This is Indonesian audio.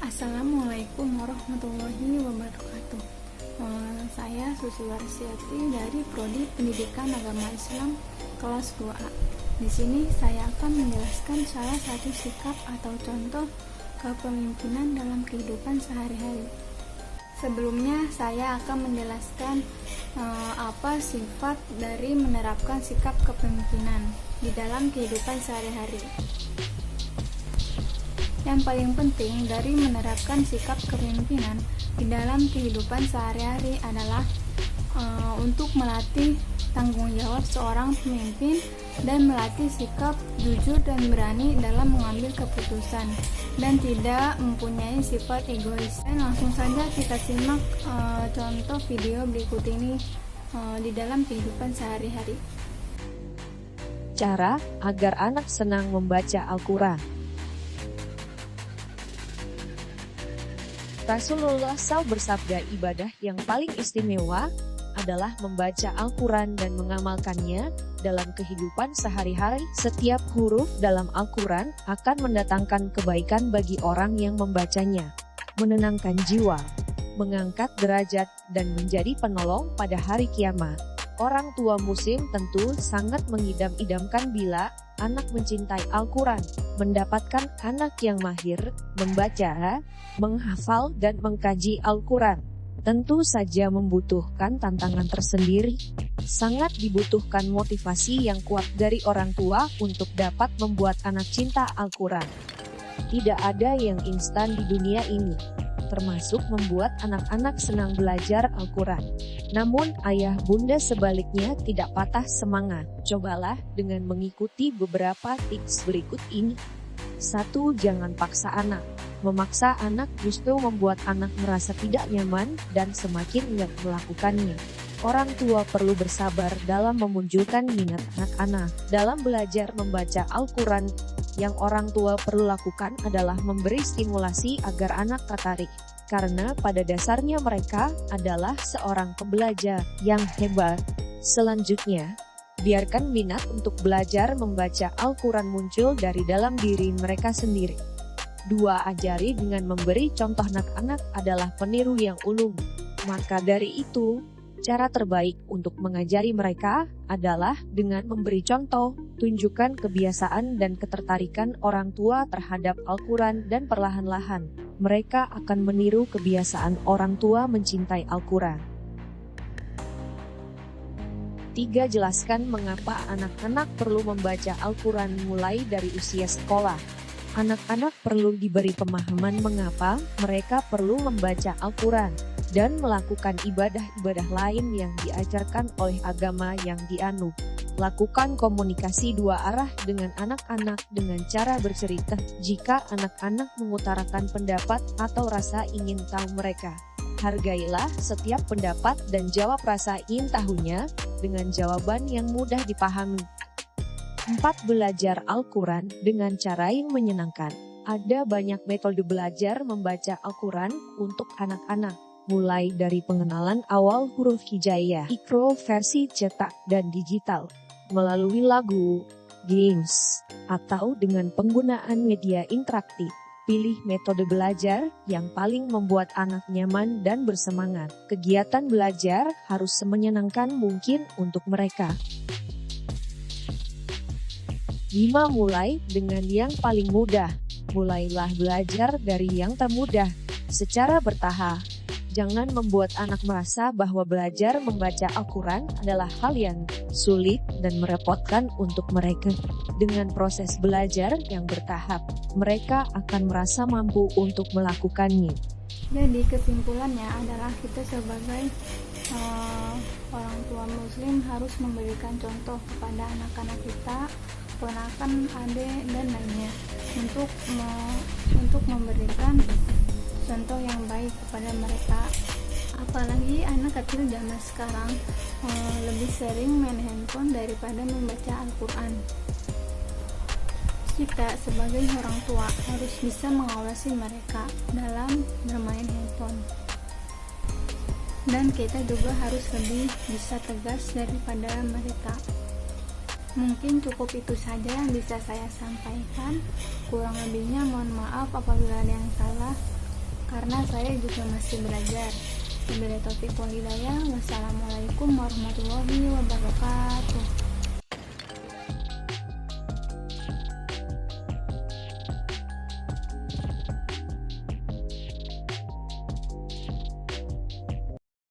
Assalamualaikum warahmatullahi wabarakatuh. Saya Susi Warsiati dari Prodi Pendidikan Agama Islam kelas 2A. Di sini saya akan menjelaskan salah satu sikap atau contoh kepemimpinan dalam kehidupan sehari-hari. Sebelumnya saya akan menjelaskan apa sifat dari menerapkan sikap kepemimpinan di dalam kehidupan sehari-hari. Yang paling penting dari menerapkan sikap kepemimpinan di dalam kehidupan sehari-hari adalah untuk melatih tanggung jawab seorang pemimpin dan melatih sikap jujur dan berani dalam mengambil keputusan dan tidak mempunyai sifat egois. Dan langsung saja kita simak contoh video berikut ini di dalam kehidupan sehari-hari. Cara agar anak senang membaca Al-Quran. Rasulullah SAW bersabda, ibadah yang paling istimewa adalah membaca Al-Quran dan mengamalkannya dalam kehidupan sehari-hari. Setiap huruf dalam Al-Quran akan mendatangkan kebaikan bagi orang yang membacanya, menenangkan jiwa, mengangkat derajat, dan menjadi penolong pada hari kiamat. Orang tua muslim tentu sangat mengidam-idamkan bila anak mencintai Al-Quran, mendapatkan anak yang mahir membaca, menghafal, dan mengkaji Al-Quran. Tentu saja membutuhkan tantangan tersendiri. Sangat dibutuhkan motivasi yang kuat dari orang tua untuk dapat membuat anak cinta Al-Quran. Tidak ada yang instan di dunia ini, termasuk membuat anak-anak senang belajar Al-Quran. Namun ayah bunda sebaliknya tidak patah semangat. Cobalah dengan mengikuti beberapa tips berikut ini. 1. Jangan paksa anak. Memaksa anak justru membuat anak merasa tidak nyaman dan semakin enggan melakukannya. Orang tua perlu bersabar dalam memunculkan minat anak-anak dalam belajar membaca Al-Quran. Yang orang tua perlu lakukan adalah memberi stimulasi agar anak tertarik, karena pada dasarnya mereka adalah seorang pembelajar yang hebat. Selanjutnya, biarkan minat untuk belajar membaca Al-Quran muncul dari dalam diri mereka sendiri. 2. Ajari dengan memberi contoh. Anak-anak adalah peniru yang ulung. Maka dari itu, cara terbaik untuk mengajari mereka adalah dengan memberi contoh. Tunjukkan kebiasaan dan ketertarikan orang tua terhadap Al-Quran dan perlahan-lahan mereka akan meniru kebiasaan orang tua mencintai Al-Quran. 3. Jelaskan mengapa anak-anak perlu membaca Al-Quran mulai dari usia sekolah. Anak-anak perlu diberi pemahaman mengapa mereka perlu membaca Al-Quran dan melakukan ibadah-ibadah lain yang diajarkan oleh agama yang dianut. Lakukan komunikasi dua arah dengan anak-anak dengan cara bercerita jika anak-anak mengutarakan pendapat atau rasa ingin tahu mereka. Hargailah setiap pendapat dan jawab rasa ingin tahunya dengan jawaban yang mudah dipahami. 4. Belajar Al-Quran dengan cara yang menyenangkan. Ada banyak metode belajar membaca Al-Quran untuk anak-anak, mulai dari pengenalan awal huruf hijaiyah, Iqra versi cetak dan digital, melalui lagu, games, atau dengan penggunaan media interaktif. Pilih metode belajar yang paling membuat anak nyaman dan bersemangat. Kegiatan belajar harus semenyenangkan mungkin untuk mereka. 5. Mulai dengan yang paling mudah. Mulailah belajar dari yang termudah, secara bertahap. Jangan membuat anak merasa bahwa belajar membaca Al-Quran adalah hal yang sulit dan merepotkan untuk mereka. Dengan proses belajar yang bertahap, mereka akan merasa mampu untuk melakukannya. Jadi kesimpulannya adalah kita sebagai orang tua muslim harus memberikan contoh kepada anak-anak kita, ponakan, adik, dan lainnya untuk memberikan contoh yang baik kepada mereka. Apalagi anak kecil zaman sekarang lebih sering main handphone daripada membaca Al-Quran. Kita sebagai orang tua harus bisa mengawasi mereka dalam bermain handphone. Dan kita juga harus lebih bisa tegas daripada mereka. Mungkin cukup itu saja yang bisa saya sampaikan. Kurang lebihnya mohon maaf apabila ada yang salah. karena saya juga masih belajar. Wabillahi taufiq wal hidayah. Wassalamualaikum warahmatullahi wabarakatuh.